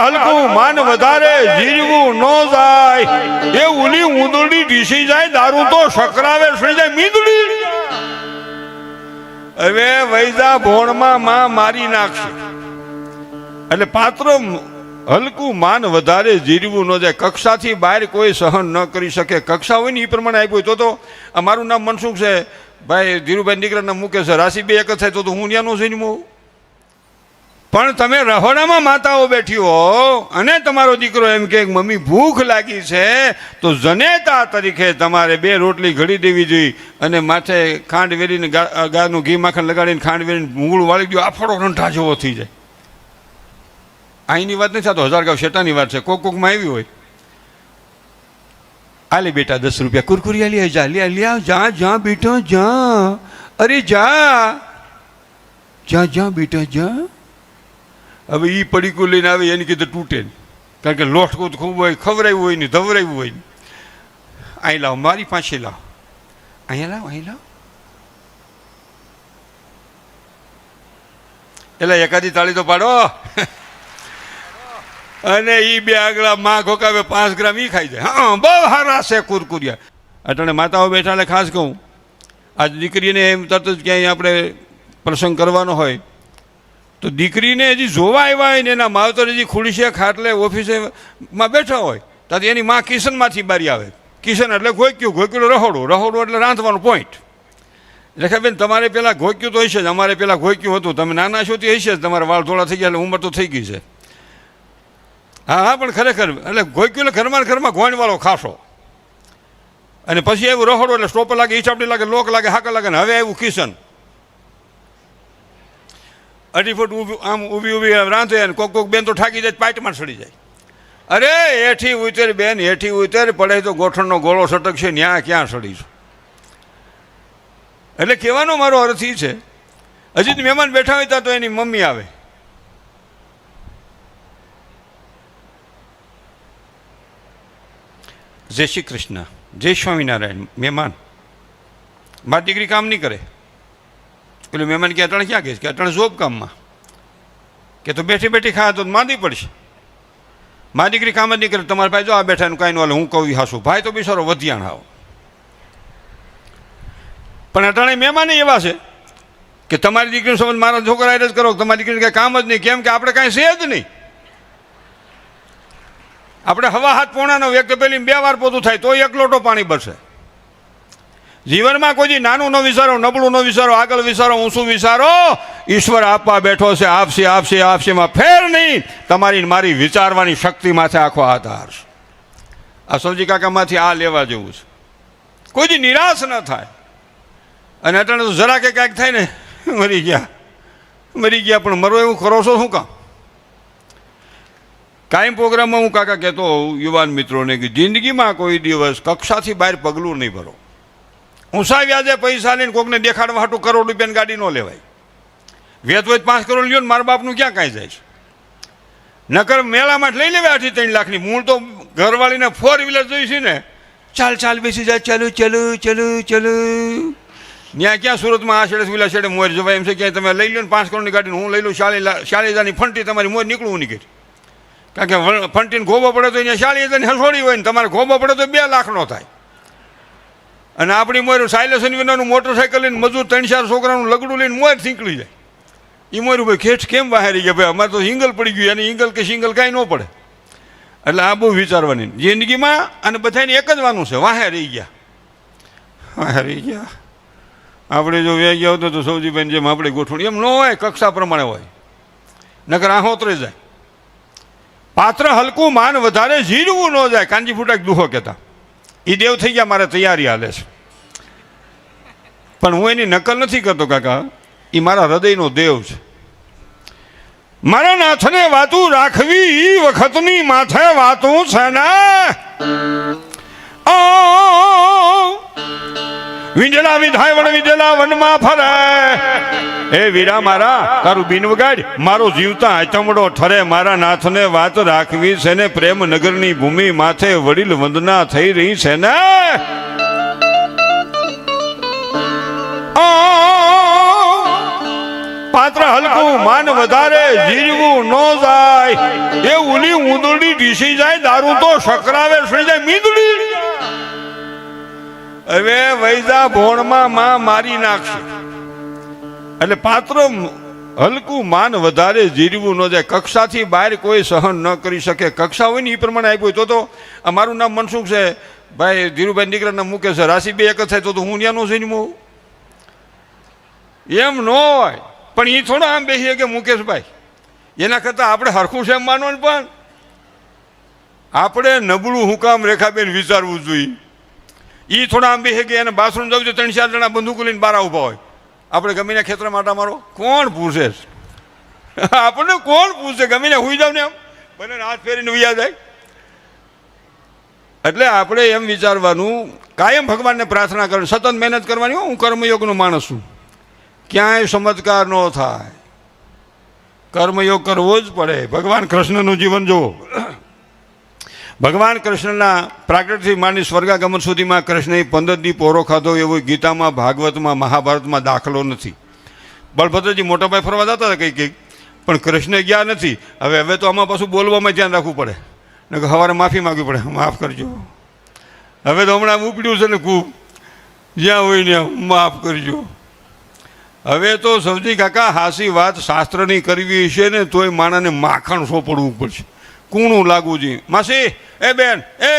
હલકું માન વધારે જીરવું ન જાય એ ઉલી ઉંદરડી ઢીસી જાય દારૂ તો સકરાવે સડી જાય મીંદડી હવે વૈદા ભોણમાં માં મારી નાખશે એટલે પાત્ર હલકું માન વધારે જીરવું ન જાય કક્ષાથી બહાર કોઈ સહન ન કરી શકે કક્ષા હોય ને એ પ્રમાણે આપ્યું હોય તો મારું નામ મનસુખ છે ભાઈ ધીરુભાઈ દીકરાના મૂકે છે રાશિ બે એક જ થાય તો હું ત્યાંનો જન્મ હોઉં પણ તમે રહોડામાં માતાઓ બેઠી હો અને તમારો દીકરો એમ કે મમ્મી ભૂખ લાગી છે તો જનેતા તરીકે તમારે 2 રોટલી ઘડી દેવી જોઈએ અને માથે ખાંડ વેરીને ગાયનું ઘી માખણ લગાડીને ખાંડ વેરીને મૂળ વાળી દો આફડો રંઠા જેવો થઈ જાય અહીંની વાત નથી થતો 1000 ગાવ શેટાની વાત છે કોકમાં આવી હોય આલે બેટા 10 રૂપિયા કુરકુરિયા લે જા લે જા જા બેટા જા અરે જા જા જા બેટા જા હવે એ પડીકું લઈને આવે એની કીધું તૂટે નહીં કારણ કે લોટકું તો ખૂબ હોય ખવડાવ્યું હોય ને ધવરાવ્યું હોય ને અહીં લાવ મારી પાસે લાવ અહીંયા લાવ અહીં લાવ એટલે એકાદી તાળી તો પાડો અને એ 2 આગલા માં ખોકાવે 5 ગ્રામ એ ખાઈ જાય હા બહુ સારા છે કુરકુરિયા અટાણે માતાઓ બેઠા એટલે ખાસ કહું આજ દીકરીને એમ તરત જ ક્યાંય આપણે પ્રસંગ કરવાનો હોય તો દીકરીને હજી જોવા આવ્યા હોય ને એના માવતર હજી ખુરશીએ ખાટલે ઓફિસેમાં બેઠા હોય તો એની માં કિચનમાંથી બારી આવે કિચન એટલે ઘોક્યું રહોડું એટલે રાંધવાનો પોઈન્ટ રેખાબેન તમારે પહેલાં ઘોક્યું તો હશે જ અમારે પહેલાં ઘોક્યું હતું તમે નાના છો તે હશે જ તમારા વાળ થોડા થઈ ગયા એટલે ઉંમર તો થઈ ગઈ છે હા પણ ખરેખર એટલે ઘોક્યું એટલે ઘરમાં ઘોણવાળો ખાસો અને પછી એવું રહોડું એટલે સ્ટોપર લાગે ઈચાપડી લાગે લોક લાગે હાકર લાગે ને હવે આવ્યું કિચન 2.5 ફૂટ ઊભી રાંધે અને કોક બેન તો ઠાકી જાય પાઇટમાં સડી જાય અરે હેઠી ઉતર બેન હેઠી ઉતર પડે તો ગોઠણનો ગોળો સટકશે ન્યા ક્યાં સડીશું એટલે કહેવાનો મારો અર્થ એ છે હજી જ મહેમાન બેઠા હોય તો એની મમ્મી આવે જય શ્રી કૃષ્ણ જય સ્વામિનારાયણ મહેમાન મારી દીકરી કામ નહીં કરે પેલું મહેમાન કે અટાણે ક્યાં ગઈ કે અટાણે જોબ કામમાં કે તો બેઠી બેઠી ખાય તો માંદી પડશે મારી દીકરી કામ જ નહીં કરે તમારા ભાઈ જો આ બેઠા કાંઈ ન હાલે હું કહું હાસું ભાઈ તો બિચારો વધ્યાણ આવો પણ અટાણે મહેમાન એવા છે કે તમારી દીકરીનો સંબંધ મારા છોકરા જ કરો તમારી દીકરીને કાંઈ કામ જ નહીં કેમ કે આપણે કાંઈ છે જ નહીં આપણે હવા હાથ પોણાનો વ્યક્તિ પેલી 2 વાર પોતું થાય તો 1 લોટો પાણી બરશે જીવનમાં કોઈ નાનું ન વિચારો નબળું ન વિચારો આગળ વિચારો ઊંચું વિચારો ઈશ્વર આપવા બેઠો છે આપશે આપશે આપશે માં ફેર નહીં તમારી મારી વિચારવાની શક્તિ માથે આખો આધાર છે આ સૌજી કાકામાંથી આ લેવા જેવું છે કોઈ નિરાશ ન થાય અને અટાણે તો જરા કે કાંઈક થાય ને મરી ગયા પણ મરો એવું કરો છો શું કામ કાયમ પ્રોગ્રામમાં હું કાકા કહેતો યુવાન મિત્રોને કે જિંદગીમાં કોઈ દિવસ કક્ષાથી બહાર પગલું નહીં ભરો ઊંચા વ્યાજે પૈસા લઈને કોકને દેખાડવા હાટું કરોડ રૂપિયાની ગાડી ન લેવાય વેત હોય 5 કરોડ લ્યો ને મારા બાપનું ક્યાં કાંઈ જાય છે નકર મેળામાં લઈ લેવાય 2.5-3 લાખની મૂળ તો ઘરવાળીને 4 વ્હીલર જોઈ છે ને ચાલ બેસી જાય ચાલુ ત્યાં ક્યાં સુરતમાં આ છેડે વિલા છેડે મોર જવાય એમ છે ક્યાંય તમે લઈ લો ને 5 કરોડની ગાડી હું લઈ લઉં 40,000ની ફંટી તમારી મોર નીકળવું નીકળી કારણ કે ફંટીને ગોબો પડે તો અહીંયા 40,000ની હસોડી હોય ને તમારે ગોબો પડે તો 2 લાખનો થાય અને આપણી મોર સાયલેશન વિનાનું મોટરસાઇકલ લઈને મજૂર 3-4 છોકરાનું લગડું લઈને મોર નીકળી જાય એ મોર ભાઈ ખેઠ કેમ બહાર ગયા ભાઈ અમારે તો હિંગલ પડી ગયું અને હિંગલ કે સિંગલ કાંઈ ન પડે એટલે આ બહુ વિચારવાની જિંદગીમાં અને બધાને એક જ વાનું છે વાહે રહી ગયા આપણે જો વ્યા ગયા હોત તો સૌજીભાઈ જેમ આપણે ગોઠવણી એમ ન હોય કક્ષા પ્રમાણે હોય નકર આહોતરે જાય પાત્ર હલકું માન વધારે જીરવું ન જાય કાંજી ફૂટા દુહો કહેતા એ દેવ થઈ ગયા મારે તૈયારી હાલે છે પણ હું એની નકલ નથી કરતો કાકા એ મારા હૃદયનો દેવ છે મારા નાથને વાતું રાખવી ઈ વખતની માથે વાતું છે ને વિંજલા વિધાય વણ વિંજલા વનમાં ફરે એ વીરા મારા તારું બીન વગાડ મારો જીવતા આચમડો ઠરે મારા નાથને વાત રાખવી છે ને પ્રેમ નગરની ભૂમિ માથે વડીલ વંદના થઈ રહી છે ને પાત્ર હલકું માન વધારે જીરવું ન જાય એ ઉલી ઉંદરડી ઢીસી જાય, દારૂ તો સકરાવે સડી જાય મીંદડી. હવે વૈદા ભોણમાં માં મારી નાખશે. એટલે પાત્ર હલકું માન વધારે જીરવું ન જાય. કક્ષાથી બહાર કોઈ સહન ન કરી શકે. કક્ષા હોય ને એ પ્રમાણે આપ્યું હોય. તો મારું નામ મનસુખ છે, ભાઈ ધીરુભાઈ દીકરાના મૂકે છે, રાશિ બે એક જ થાય તો હું ત્યાં નો જઈને હોઉં એમ ન હોય. પણ એ થોડો આમ બેસીએ કે મુકેશભાઈ, એના કરતાં આપણે હરખું છે એમ માનવાનું. પણ આપણે નબળું હું કામ રેખાબેન વિચારવું જોઈએ. એ થોડા આમ બેસે કે એને બાથરૂમ જવું છે, 3-4 જણા બંદૂક લઈને બહાર ઊભા હોય. આપણે ગમીને ખેતરમાં આટા મારો, કોણ પૂછે? આપણને કોણ પૂછે? ગમીને હુઈ જાવ ને આમ બને હાથ ફેરીને ઉયા જાય. એટલે આપણે એમ વિચારવાનું, કાયમ ભગવાનને પ્રાર્થના કરવાની, સતત મહેનત કરવાની. હું કર્મયોગનો માણસ છું, ક્યાંય ચમત્કાર ન થાય. કર્મયોગ કરવો જ પડે. ભગવાન કૃષ્ણનું જીવન જુઓ. ભગવાન કૃષ્ણના પ્રાગટ્યથી માંડી સ્વર્ગાગમન સુધીમાં કૃષ્ણએ 15 દી પોરો ખાધો એવો ગીતામાં, ભાગવતમાં, મહાભારતમાં દાખલો નથી. બળભદ્રજી મોટાભાઈ ફરવા જતા હતા કંઈક, પણ કૃષ્ણ ગયા નથી. હવે તો આમાં પાછું બોલવામાં ધ્યાન રાખવું પડે ને, સવારે માફી માગવી પડે, માફ કરજો. હવે તો હમણાં ઉપડ્યું છે ને ખૂબ, જ્યાં હોય ને માફ કરજો. હવે તો સૌજી કાકા હાસી વાત શાસ્ત્રની કરવી છે ને તોય માણાને માખણ સોંપડવું પડશે, કૂણું લાગવું જોઈએ. માસી, એ બેન, એ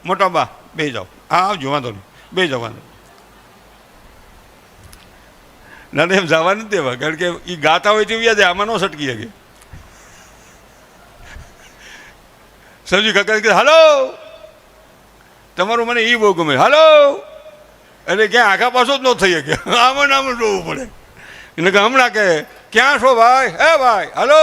મોટા બા, બે જાઓ, આવજો, વાંધો નહીં, બે જાઓ, વાંધો. ના એમ જવા નથી દેવા, કારણ કે એ ગાતા હોય તેવી જાય, આમાં ન સટકી શકે. સૌજી કાકા કે હાલો, તમારું મને એ બહુ ગમે, હાલો. એટલે ક્યાં આખા પાછો જ ન થઈ શકે, આમાં નામ જોવું પડે. એટલે કે હમણાં કે ક્યાં છો ભાઈ? હે ભાઈ, હાલો.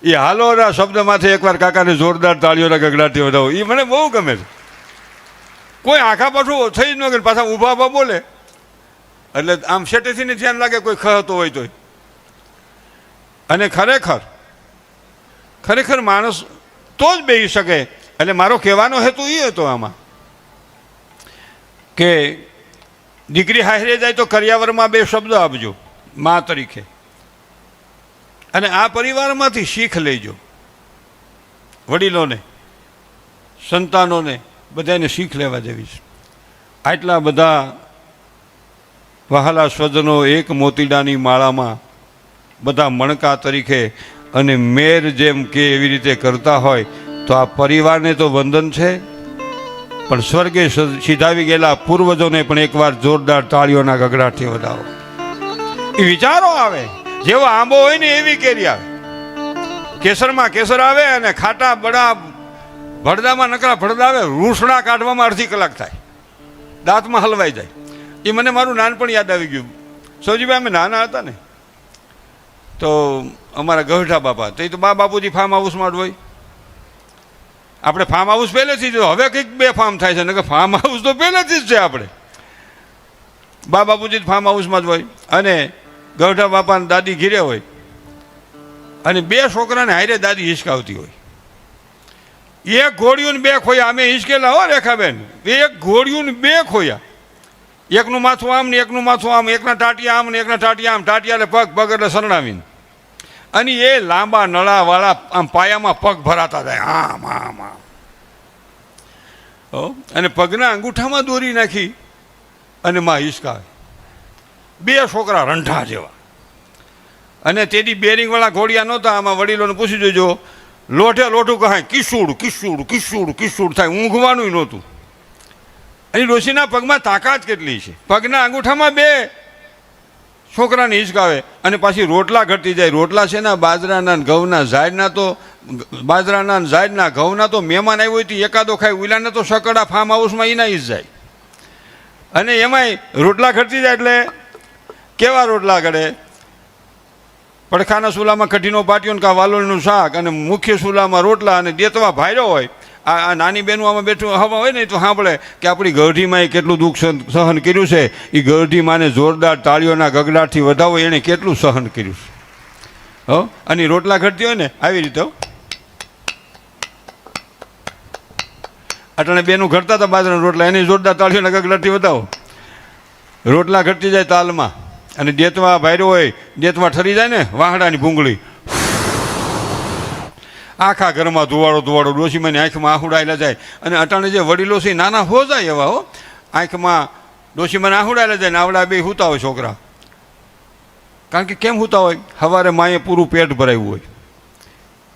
એ હાલોના શબ્દમાંથી એકવાર કાકાને જોરદાર તાળીઓના ગગડાટી વધાવો, એ મને બહુ ગમે છે. કોઈ આખા પાછું થઈ જ ન કે પાછા ઊભા ઊભા બોલે, એટલે આમ શેટેથી ને ધ્યાન લાગે કોઈ ખતો હોય તોય. અને ખરેખર માણસ તો જ બેસી શકે. એટલે મારો કહેવાનો હેતુ એ હતો આમાં કે દીકરી હારે જાય તો કરિયાવરમાં 2 શબ્દ આપજો મા તરીકે, અને આ પરિવારમાંથી શીખ લેજો. વડીલોને, સંતાનોને, બધાને શીખ લેવા જેવી છે. આટલા બધા વહાલા સ્વજનો એક મોતીડાની માળામાં બધા મણકા તરીકે અને મેર જેમ કે એવી રીતે કરતા હોય તો આ પરિવારને તો વંદન છે, પણ સ્વર્ગે સિધાવી ગયેલા પૂર્વજોને પણ એકવાર જોરદાર તાળીઓના ગગડાટથી વધાવો. એ વિચારો આવે, જેવો આંબો હોય ને એવી કેરી આવે. કેસરમાં કેસર આવે અને ખાટા બડા ભડદામાં નકરા ભડદા આવે. રૂસડા કાઢવામાં અડધી કલાક થાય, દાંતમાં હલવાઈ જાય. એ મને મારું નાનપણ યાદ આવી ગયું. સૌજીભાઈ અમે નાના હતા ને તો અમારા ગઢા બાપા તો એ તો બાપુજી ફાર્મ હાઉસમાં જ હોય. આપણે ફાર્મ હાઉસ પહેલેથી જ, હવે કંઈક 2 ફાર્મ થાય છે ને કે ફાર્મ હાઉસ તો પહેલેથી જ છે. આપણે બાપુજી ફાર્મ હાઉસમાં જ હોય અને ગઢા બાપાને દાદી ઘીરે હોય અને 2 છોકરાને હારે દાદી હિસકાવતી હોય. 1 ઘોડિયું 2 ખોયા. અમે હિસકેલા હો રેખાબેન, 1 ઘોડિયું 2 ખોયા. એકનું માથું આમ ને એકનું માથું આમ, એકના ટાટિયા આમ ને એકના ટાટિયા આમ. ટાટિયા એટલે પગ એટલે સરણાવીને, અને એ લાંબા નળાવાળા આમ પાયામાં પગ ભરાતા જાય આમ આમ આમ. અને પગના અંગૂઠામાં દોરી નાખી અને માં હિસકાવે. 2 છોકરા રંઠા જેવા. અને તેથી બેરિંગવાળા ઘોડિયા નહોતા. આમાં વડીલોને પૂછી જોજો, લોઠે લોઠું કહે કિસુડ કિસુડ કિસુડ કિસુડ થાય, ઊંઘવાનું નહોતું. અને ડોશીના પગમાં તાકાત કેટલી છે. પગના અંગૂઠામાં 2 છોકરાને હિસકાવે અને પાછી રોટલા ઘટતી જાય. રોટલા છે ને બાજરાના ઘઉંના, ઝાડના તો બાજરાના ઝાડના ઘઉંના તો મહેમાન આવ્યો હોય તો એકાદો ખાય, ઉલાને તો સકડા ફાર્મ હાઉસમાં એના જ જાય. અને એમાંય રોટલા ઘટતી જાય એટલે કેવા રોટલા ઘડે? પડખાના ચૂલામાં કઢીનો પાટિયો ને કા વાલોળનું શાક, અને મુખ્ય ચૂલામાં રોટલા, અને દેતવા ભાર્યો હોય. આ નાની બહેનો આમાં બેઠું હવા હોય ને તો સાંભળે કે આપણી ગઢીમાં કેટલું દુઃખ સહન કર્યું છે. એ ગઢી માને જોરદાર તાળીઓના ગગડાટથી વધાવો, એણે કેટલું સહન કર્યું છે. અને રોટલા ઘટતી હોય ને આવી રીતે, અટાણે બેનું ઘટતા હતા બાજરાના રોટલા, એની જોરદાર તાળીઓના ગગડાટથી વધાવો. રોટલા ઘટતી જાય તાલમાં, અને દેતવા ભાર્યો હોય, દેતવા ઠરી જાય ને વાહડાની ભૂંગળી, આખા ઘરમાં ધુવાડો ધુવાડો, ડોશીમાની આંખમાં આહુડાયેલા જાય. અને અટાણે જે વડીલો છે નાના હો જાય એવા હો, આંખમાં ડોશીમાને આહુડાયેલા જાય ને આવડા બે સૂતા હોય છોકરા. કારણ કે કેમ સૂતા હોય? સવારે માએ પૂરું પેટ ભરાયું હોય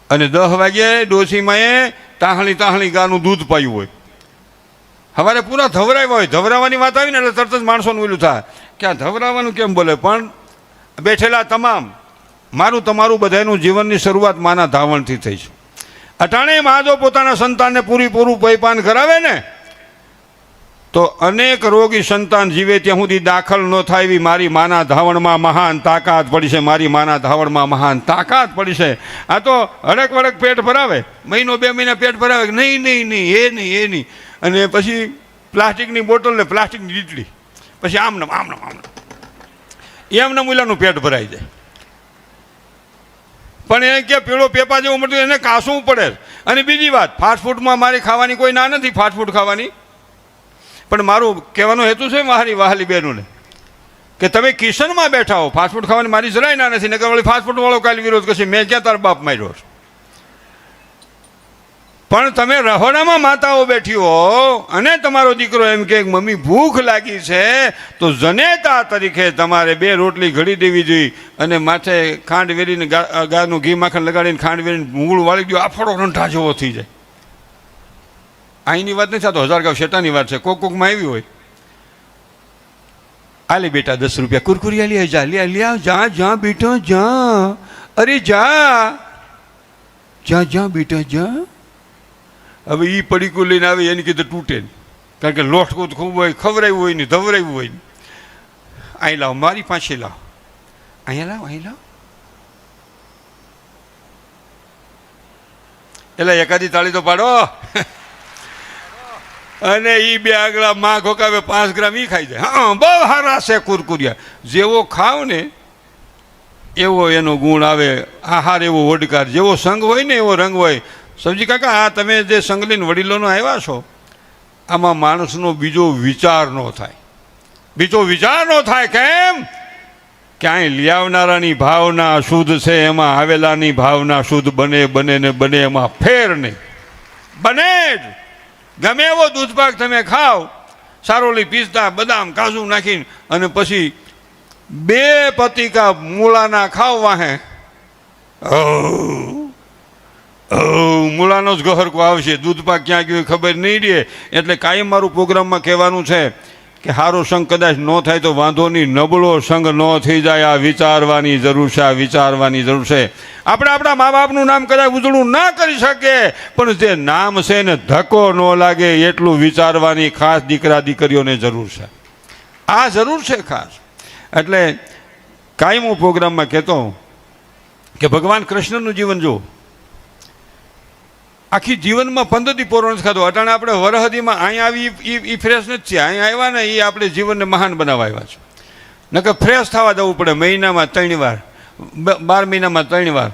અને 10 વાગ્યે ડોશીમાએ તાહળી ગાનું દૂધ પાયું હોય. સવારે પૂરા ધવરાવ્યા હોય. ધવરાવાની વાત આવી ને એટલે તરત જ માણસોનું ઓલું થાય કે આ ધવરાવાનું કેમ બોલે. પણ બેઠેલા તમામ, મારું તમારું બધાનું જીવનની શરૂઆત માના ધાવણથી થઈ છે. અટાણે મા જો પોતાના સંતાનને પૂરું પૈપાન કરાવે ને તો અનેક રોગી સંતાન જીવે ત્યાં સુધી દાખલ ન થાય એવી મારી માના ધાવણમાં મહાન તાકાત પડી છે. મારી માના ધાવણમાં મહાન તાકાત પડી છે. આ તો હડક વડક પેટ ભરાવે, મહિનો 2 મહિના પેટ ભરાવે, નહીં એ નહીં. અને પછી પ્લાસ્ટિકની બોટલ ને પ્લાસ્ટિકની ડીટલી, પછી આમને એમને મૂલાનું પેટ ભરાઈ જાય. પણ એને કે પેલો પેપા જેવું મળતું એને કાસવું પડે. અને બીજી વાત, ફાસ્ટફૂડમાં મારી ખાવાની કોઈ ના નથી, ફાસ્ટફૂડ ખાવાની. પણ મારું કહેવાનો હેતુ છે મારી વહાલી બહેનોને કે તમે કિચનમાં બેઠા હો, ફાસ્ટફૂડ ખાવાની મારી જરાય ના નથી. નકર વળી ફાસ્ટફૂડવાળો કાલે વિરોધ કરશે, મેં ક્યાં તાર બાપ માર્યો છે. પણ તમે રહોડામાં માતાઓ બેઠી હો અને તમારો દીકરો એમ કે મમ્મી ભૂખ લાગી છે, તો જનેતા તરીકે તમારે 2 રોટલી ઘડી દેવી જોઈએ અને માથે ખાંડ વેરીને ગાયનું ઘી માખણ લગાડીને ખાંડ વેરીને મૂળ વાળી દો, આફડો રંઠા જેવો થઈ જાય. અહીંની વાત નથી, થતો 1000 ગાંવ શેટાની વાત છે. કોકમાં આવી હોય, આલે બેટા 10 રૂપિયા કુરકુરિયા લે, જા જા બેટા જા, અરે જા બેટા જા. હવે એ પડીકું લઈને આવે એની કીધું તૂટે નહીં, કારણ કે લોટકું ખૂબ હોય, ખવરાવ્યું હોય ને ધવરાવ્યું હોય ને. અહીં લાવ, મારી પાસે લાવ, અહીંયા લાવ. એટલે એકાદી તાળી તો પાડો. અને એ 2 આગલા માં ખોકાવે 5 ગ્રામ એ ખાઈ જાય. હા, બહુ સારા છે કુરકુરિયા. જેવો ખાવ ને એવો એનો ગુણ આવે, આહાર એવો વડકાર, જેવો સંગ હોય ને એવો રંગ હોય. સમજી કાકા, આ તમે જે સંગ લઈને વડીલોનો આવ્યા છો, આમાં માણસનો બીજો વિચાર ન થાય. કેમ કે અહીં લિયાવનારાની ભાવના શુદ્ધ છે, એમાં આવેલાની ભાવના શુદ્ધ બને એમાં ફેર નહીં બને જ. ગમે એવો દૂધપાક તમે ખાઓ, સારોલી, પિસ્તા, બદામ, કાજુ નાખીને, અને પછી 2 પતિકા મૂળાના ખાવ વાહે, મૂળાનો જ ગહરકો આવશે. દૂધપાક ક્યાં ગયો ખબર નહીં રહે. એટલે કાયમ મારું પ્રોગ્રામમાં કહેવાનું છે કે સારો સંગ કદાચ ન થાય તો વાંધો નહીં, નબળો સંગ ન થઈ જાય. આ વિચારવાની જરૂર છે. આપણે આપણા મા બાપનું નામ કદાચ ઉજળું ના કરી શકીએ, પણ જે નામ છે ને ધક્કો ન લાગે એટલું વિચારવાની ખાસ દીકરા દીકરીઓને જરૂર છે. આ જરૂર છે ખાસ. એટલે કાયમ હું પ્રોગ્રામમાં કહેતો કે ભગવાન કૃષ્ણનું જીવન જો, આખી જીવનમાં 15 દી પોરો નથી ખાધો. અટાણે આપણે વરહદીમાં અહીંયા આવી એ ફ્રેશ નથી છે. અહીંયા આવ્યા ને એ આપણે જીવનને મહાન બનાવવા આવ્યા છે. નકર ફ્રેશ થવા જવું પડે મહિનામાં 3 વાર, 12 મહિનામાં 3 વાર.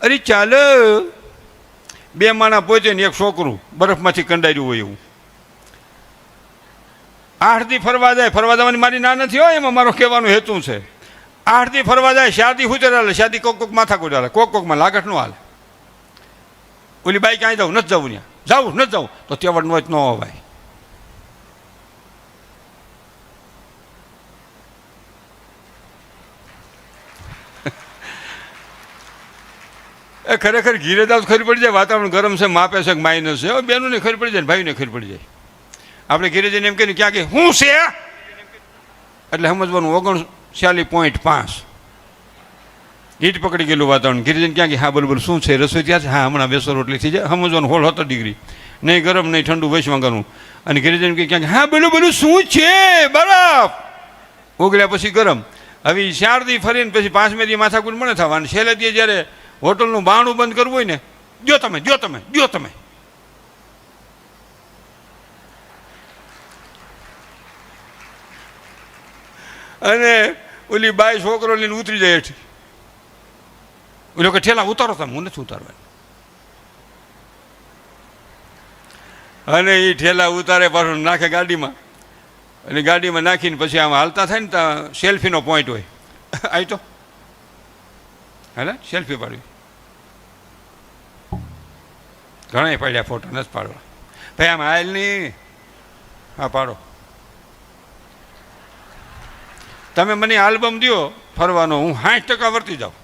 અરે ચાલો. 2 માણા પહોંચે ને 1 છોકરું બરફમાંથી કંડાર્યું હોય એવું. 8 દી ફરવા જવાની મારી ના નથી હોય, એમાં મારો કહેવાનો હેતુ છે. 8 દી ફરવા જાય, શાદી હુતર હાલે, શાદી કોક માથા કોઈ હાલે, કોકમાં લાગટ ન હાલે. ઓલી બાઈ ક્યાંય જાઉં નથી જવું, ત્યાં નથી જવું તો તેવડ નો ન અવાય. એ ખરેખર ઘીરે દાવ ખરી પડી જાય, વાતાવરણ ગરમ છે, માપે છે કે માઇનસ છે. હવે બેનોને ખરી પડી જાય, ભાઈને ખરી પડી જાય. આપણે ઘીરે જઈને એમ કહીએ ક્યાં કે શું છે, એટલે સમજવાનું 39.5 હીટ પકડી ગયેલું વાતાવરણ. ગિરિજન ક્યાં કે હા બરોબર શું છે, રસોઈ ત્યાં છે, હા હમણાં 200 રોટલી થઈ જાય. સમજવાનું 17 ડિગ્રી, નહીં ગરમ નહીં ઠંડુ, વૈશ્વાંગાનું. અને ગિરિજન કે ક્યાં હા બરોબર શું છે, બરફ ઓગળ્યા પછી ગરમ. હવે 4 દી ફરીને પછી 5મે દી માથાકૂટ મને થવા, અને છેલ્લે દી જ્યારે હોટલનું બારણું બંધ કરવું હોય ને, દો તમે. અને ઓલી બાઈ છોકરો લઈને ઉતરી જાય હેઠી. એ લોકો ઠેલા ઉતારો તમે, હું નથી ઉતારવાની. અને એ ઠેલા ઉતારે પાછું નાખે ગાડીમાં, અને ગાડીમાં નાખીને પછી આમ હાલતા થાય ને ત્યાં સેલ્ફીનો પોઈન્ટ હોય. આવી તો હાલે સેલ્ફી પાડવી. ઘણા પડ્યા ફોટા નથી પાડવા. ભાઈ આમ હાલ નહીં. હા પાડો. તમે મને આલ્બમ દો ફરવાનો, હું 60% વર્તી જાઉં.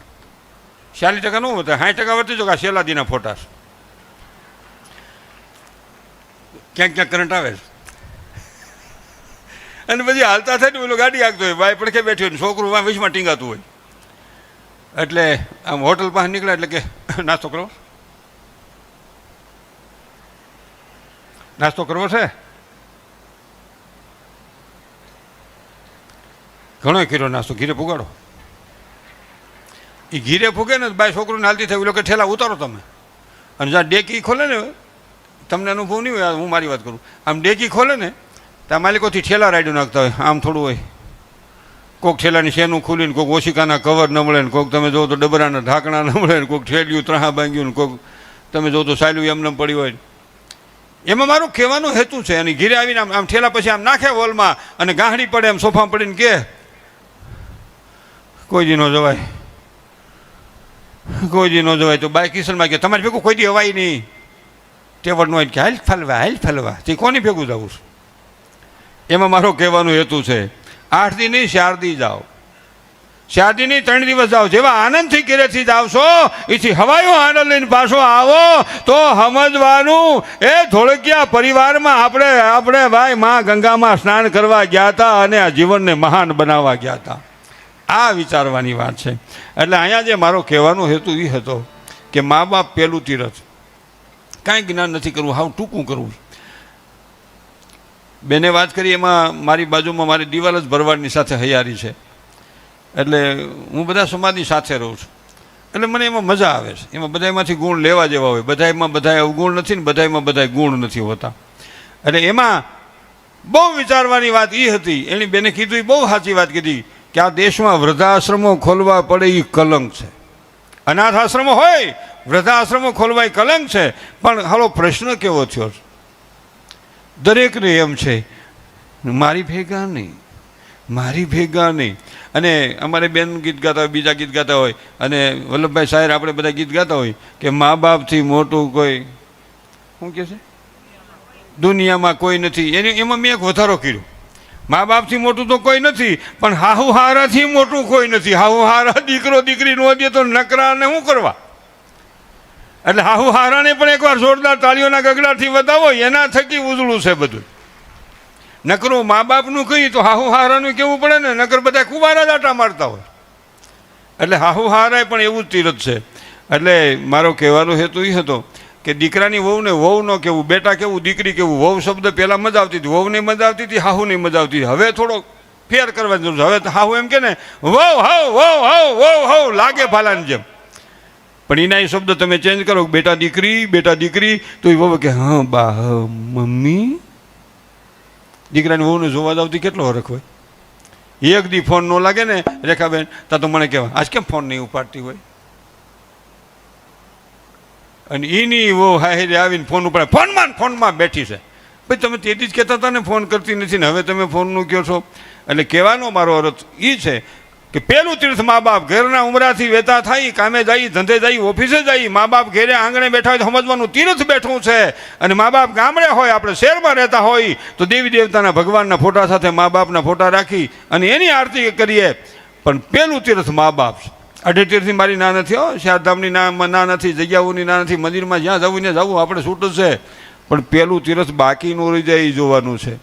40% ન વધે, 60% વર્તી જાઉં. આ શેલાદીના ફોટા ક્યાંક ક્યાંક કરંટ આવે છે. અને પછી હાલતા થાય ને પેલો ગાડી આગતો હોય, ભાઈ પડખે બેઠી હોય, છોકરું વીસમાં ટીંગાતું હોય. એટલે આમ હોટલ પાસે નીકળે એટલે કે નાસ્તો કરવો, નાસ્તો કરવો છે. ઘણો કર્યો નાસ્તો, ઘીરે ફુગાડો. એ ઘીરે ફૂગે ને ભાઈ છોકરું હાલતી થાય, લોકો ઠેલા ઉતારો તમે. અને જ્યાં ડેકી ખોલે ને, તમને અનુભવ નહીં હોય, હું મારી વાત કરું, આમ ડેકી ખોલે ને ત્યાં માલિકોથી ઠેલા રાઈડું નાખતા હોય. આમ થોડું હોય, કોઈક ઠેલાની શેનું ખુલીને, કોઈક ઓશિકાના કવર ન મળે ને, કોઈક તમે જો તો ડબરાના ઢાંકણા ન મળે ને, કોઈક ઠેલિયું ત્રાહા ભાંગ્યું ને, કોઈક તમે જો તો સાયલું એમને પડી હોય. એમાં મારું કહેવાનો હેતુ છે. અને ઘીરે આવીને આમ ઠેલા પછી આમ નાખે વોલમાં અને ગાંહડી પડે એમ સોફા પડીને કે કોઈ દી ન જવાય, કોઈ દી ન જવાય. તો બાય કિશનમાં કે તમારે ભેગું કોઈ દી હવાય નહીં. ટેવડ ન હોય કે હાલ ફલવા તે કોની ભેગું જવું છે. એમાં મારો કહેવાનો હેતુ છે 8 દી નહીં 4 દી જાઓ, 4 દી નહીં 3 દિવસ જાઓ. જેવા આનંદથી ઘેરેથી જાવશો એથી હવાયો આનંદ લઈને પાછો આવો તો સમજવાનું એ ધોળકિયા પરિવારમાં આપણે ભાઈ માં ગંગામાં સ્નાન કરવા ગયા હતા અને આ જીવનને મહાન બનાવવા ગયા હતા. આ વિચારવાની વાત છે. એટલે અહીંયા જે મારો કહેવાનો હેતુ એ હતો કે મા બાપ પહેલું તીરથ. કાંઈ જ્ઞાન નથી કરવું, હાવ ટૂંકું કરવું. બેને વાત કરી એમાં મારી બાજુમાં મારી દિવાલ જ ભરવાડની સાથે હૈયારી છે. એટલે હું બધા સમાજની સાથે રહું છું. એટલે મને એમાં મજા આવે છે. એમાં બધામાંથી ગુણ લેવા જેવા હોય. બધામાં બધા અવગુણ નથી ને બધામાં બધા ગુણ નથી હોતા. એટલે એમાં બહુ વિચારવાની વાત એ હતી. એની બેને કીધું એ બહુ સાચી વાત કીધી કે આ દેશમાં વૃદ્ધાશ્રમો ખોલવા પડે એ કલંક છે. અનાથ આશ્રમો હોય, વૃદ્ધાશ્રમો ખોલવા એ કલંક છે. પણ હાલો પ્રશ્ન કેવો થયો છે, દરેકને એમ છે મારી ભેગા નહીં, મારી ભેગા નહીં. અને અમારે બેન ગીત ગાતા હોય, બીજા ગીત ગાતા હોય, અને વલ્લભભાઈ શાયર આપણે બધા ગીત ગાતા હોય કે મા બાપથી મોટું કોઈ શું કહે છે દુનિયામાં કોઈ નથી. એમાં મેં એક વધારો કર્યો, મા બાપથી મોટું તો કોઈ નથી, પણ હાહુ હારાથી મોટું કોઈ નથી. હાહુ હારા દીકરો દીકરી નો દે તો નકરાને શું કરવા. એટલે હાહુ હારાને પણ એકવાર જોરદાર તાળીઓના ગગડાથી વધાવો, એના થકી ઉજળું છે બધું. નકરું મા બાપનું કહી તો હાહુ હારાનું કેવું પડે ને, નકર બધા કુવારા જ આટા મારતા હોય. એટલે હાહુ હારાય પણ એવું જ તીરથ છે. એટલે મારો કહેવાનો હેતુ એ હતો કે દીકરાની વહુને વહુ ન કહેવું, બેટા કેવું, દીકરી કેવું. વહુ શબ્દ પહેલાં મજા આવતી હતી, વહુને મજા આવતી હતી, હાહુ નહીં મજા આવતી. હવે થોડો ફેર કરવાની જરૂર છે. હવે તો હાહુ એમ કે ને વહુ હવ લાગે ભાલાની જેમ. પણ એના એ શબ્દ તમે ચેન્જ કરો, બેટા દીકરી, તો એ વહુ કે હા બા મમ્મી. દીકરાની વહુને જોવા જાવતી કેટલો હરખ હોય. એક દી ફોન ન લાગે ને રેખાબેન તા તો મને કહેવાય આજ કેમ ફોન નહીં ઉપાડતી હોય. અને એની વહુ હાહેરે આવીને ફોન ઉપાડે, ફોનમાં બેઠી છે. ભાઈ તમે તેથી જ કહેતા હતા ને ફોન કરતી નથી ને હવે તમે ફોનનું કહો છો. એટલે કહેવાનો મારો અર્થ એ છે કે પહેલું તીર્થ મા બાપ. ઘરના ઉમરાથી વેતા થાય, કામે જાય, ધંધે જાય, ઓફિસે જાય, મા બાપ ઘેરે આંગણે બેઠા હોય તો સમજવાનું તીર્થ બેઠું છે. અને મા બાપ ગામડે હોય, આપણે શહેરમાં રહેતા હોય તો દેવી દેવતાના ભગવાનના ફોટા સાથે મા બાપના ફોટા રાખી અને એની આરતી કરીએ. પણ પહેલું તીર્થ મા બાપ છે. અઢે તીર્થની મારી ના નથી હો, શારધામની ના નથી, જગ્યાઓની ના નથી, મંદિરમાં જ્યાં જવું ને જવું આપણે છૂટ જ છે. પણ પહેલું તીર્થ બાકી ન રહી જાય એ જોવાનું છે.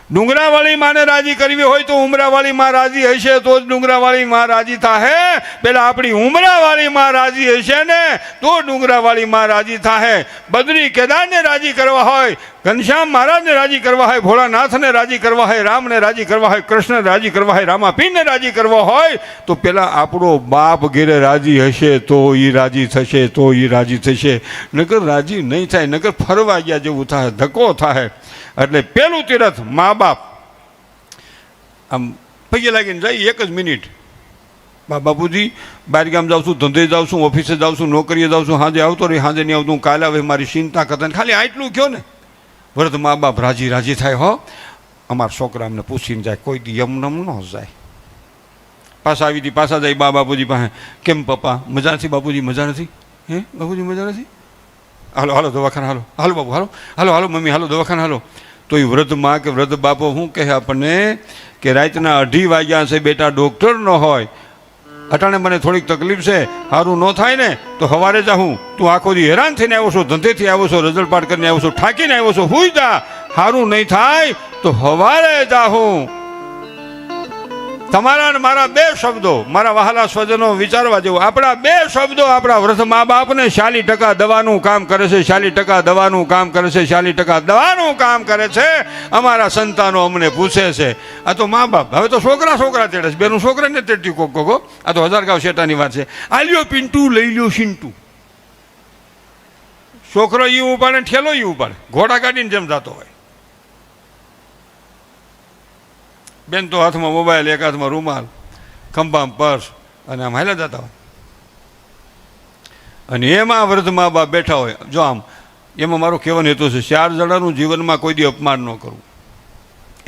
ડુંગરાવાળી માને રાજી કરવી હોય તો ઉમરાવાળી માં રાજી હશે તો જ ડુંગરાવાળી માં રાજી થાય. પેલા આપણી ઉમરાવાળી માં રાજી હશે ને તો ડુંગરાવાળી માં રાજી થાય. બદ્રી કેદારને રાજી કરવા હોય, ઘનશ્યામ મહારાજને રાજી કરવા હોય, ભોળાનાથને રાજી કરવા હોય, રામને રાજી કરવા હોય, કૃષ્ણને રાજી કરવા હોય, રામાપીરને રાજી કરવા હોય તો પેલા આપણો બાપ ઘેરે રાજી હશે તો એ રાજી થશે, તો એ રાજી થશે. નકર રાજી નહીં થાય, નકર ફરવા ગયા જેવું થાય, ધક્કો થાય. એટલે પેલું તીરથ મા બાપ. આમ પગે લાગીને જાય 1 જ મિનિટ, બાપુજી બહાર ગામ જાઉં છું, ધંધે જાઉં છું, ઓફિસે જાઉં છું, નોકરીએ જાઉં છું, સાંજે આવતો રહી, સાંજે નહીં આવતું, કાલે આવે, મારી ચિંતા કરતા ખાલી આટલું કહો ને વૃદ્ધ મા બાપ રાજી થાય. હો અમારા છોકરા અમને પૂછીને જાય, કોઈ દી એમનેમ ન જાય. પાછા આવી હતી, પાછા જાય બાપુજી પાસે, કેમ પપ્પા મજા નથી? બાપુજી મજા નથી. હે બાપુજી મજા નથી? હાલો હાલો દવાખાને હાલો, હાલો બાબુ હાલો, હાલો હાલો મમ્મી હાલો દવાખાને હાલો. તો એ વૃદ્ધ માં કે વૃદ્ધ બાપો શું કહે આપણને કે રાતના 2:30 વાગ્યા છે બેટા, ડૉક્ટર ન હોય, અટાણે મને થોડીક તકલીફ છે, સારું ન થાય ને તો સવારે જાઉં, તું આખો દી હેરાન થઈને આવ્યો છો, ધંધેથી આવ્યો છો, રઝળ પાટ કરીને આવ્યો છો, થાકીને આવ્યો છો, હુઈ જા, સારું નહીં થાય તો સવારે જાઉં. તમારા ને મારા 2 શબ્દો, મારા વહાલા સ્વજનો વિચારવા જેવું, આપણા 2 શબ્દો આપણા વૃદ્ધ મા બાપને 40% દવાનું કામ કરે છે, 40% દવાનું કામ કરે છે, 40% દવાનું કામ કરે છે. અમારા સંતાનો અમને પૂછે છે, આ તો મા બાપ, હવે તો છોકરા તેડે છે, બેનું છોકરાને તેડતી કોકો, આ તો 1000 ગાંવ શેટાની વાત છે. આ લ્યો પિન્ટુ, લઈ લ્યો સિન્ટુ. છોકરો ઈ ઉપાડે, ઠેલો ઈ ઉપાડે, ઘોડા કાઢીને જેમ જતો હોય. બેન તો હાથમાં મોબાઈલ, એક હાથમાં રૂમાલ, ખંભામાં પર્સ, અને આમ હાલ્યા જતા હોય. અને એમાં વૃદ્ધ મા બાપ બેઠા હોય. જો આમ એમાં મારો કહેવાનો હેતુ છે, 4 જણાનું જીવનમાં કોઈ દી અપમાન ન કરવું,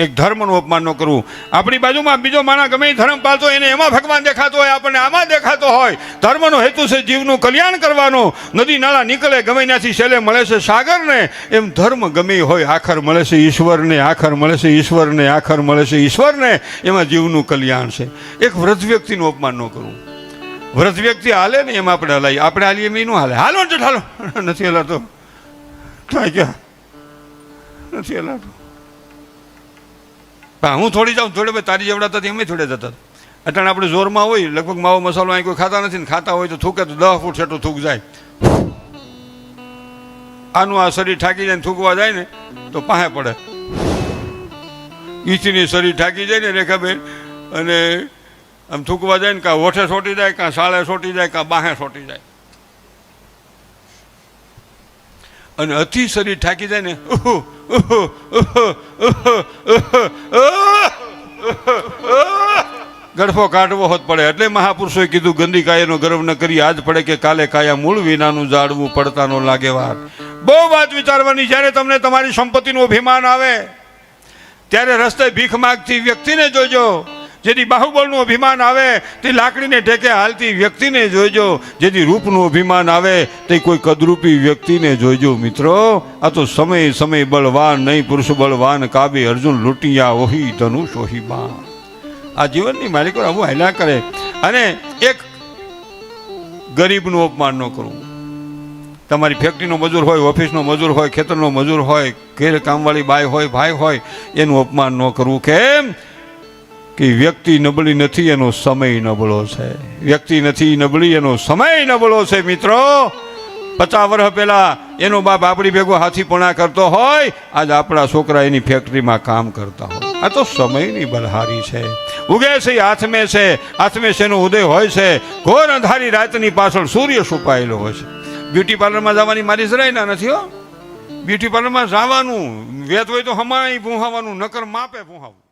એક ધર્મનું અપમાન ન કરવું. આપણી બાજુમાં બીજો માણસ ગમે ધર્મ પાલતો હોય, એને એમાં ભગવાન દેખાતો હોય, આપણને આમાં દેખાતો હોય. ધર્મનો હેતુ છે જીવનું કલ્યાણ કરવાનો. નદી નાળા નીકળે, ગમે ત્યાંથી છેલ્લે મળે છે સાગરને, એમ ધર્મ ગમે હોય આખર મળે છે ઈશ્વરને, આખર મળે છે ઈશ્વરને, આખર મળે છે ઈશ્વરને. એમાં જીવનું કલ્યાણ છે. એક વૃદ્ધ વ્યક્તિનું અપમાન ન કરવું. વૃદ્ધ વ્યક્તિ હાલે ને એમ આપણે હલાવીએ, આપણે હાલીએ એમ ન હાલે. હાલો ને હાલો, નથી હલાતો, ક્યાં નથી હલાતો. હું થોડી જાઉં, થોડે ભાઈ તારી જેવડા અમે થોડે જતા. અટાણે આપણે જોરમાં હોય, લગભગ માવો મસાલો અહીં કોઈ ખાતા નથી ને, ખાતા હોય તો થૂકે તો 10 ફૂટ છેટું થૂક જાય. આનું આ શરીર ઠાકી જાય ને થૂકવા જાય ને તો પાસે પડે. ઈચની શરીર ઠાકી જાય ને રેખાબેન, અને આમ થૂકવા જાય ને, કાં હોઠે છોટી જાય, કાં સાળે છોટી જાય, કાં બાહે છોટી જાય. અને અતિ શરીર ઠાકી જાય ને, ગડફો કાઢવો હોત પડે. એટલે મહાપુરુષોએ કીધું, ગંદી કાયાનો ગર્વ ન કરી, આજ પડે કે કાલે કાયા, મૂળ વિનાનું જાળવું પડતા નો લાગે વાર. બહુ વાત વિચારવાની. જ્યારે તમને તમારી સંપત્તિનું અભિમાન આવે ત્યારે રસ્તે ભીખ માગતી વ્યક્તિને જોજો. જેથી બાહુબળનું અભિમાન આવે તે લાકડીને ટેકે હાલતી વ્યક્તિને જોઈજો. જેથી રૂપનું અભિમાન આવે તે કોઈ કદરૂપી વ્યક્તિને જોઈજો. મિત્રો, આ તો સમય બળવાન નહીં, પુરુષ બળવાન કાબે, અર્જુન લૂંટિયા ઓહી ધનુષ ઓહી બાણ. આ જીવનની માલિકો આવું હાલ્યા કરે. અને એક ગરીબનું અપમાન ન કરવું. તમારી ફેક્ટરીનો મજૂર હોય, ઓફિસનો મજૂર હોય, ખેતરનો મજૂર હોય, ઘેર કામવાળી બાઈ હોય, ભાઈ હોય, એનું અપમાન ન કરવું. કેમ કે વ્યક્તિ નબળી નથી, એનો સમય નબળો છે. વ્યક્તિ નથી નબળી, એનો સમય નબળો છે. મિત્રો, 50 વર્ષ પહેલા એનો બાપ આપણી ભેગો હાથીપણા કરતો હોય, આજ આપણા છોકરા એની ફેક્ટરીમાં કામ કરતા હોય. આ તો સમયની બલહારી છે. ઉગે છે હાથમે છે, હાથમે શેનો ઉદય હોય છે. ઘોર અંધારી રાતની પાછળ સૂર્ય છુપાયેલો હોય છે. બ્યુટી પાર્લરમાં જવાની મારી જરાય ના નથી હો. બ્યુટી પાર્લરમાં જવાનું વેત હોય તો હમાય ભૂહાવાનું, નકર માપે ભૂહાવું.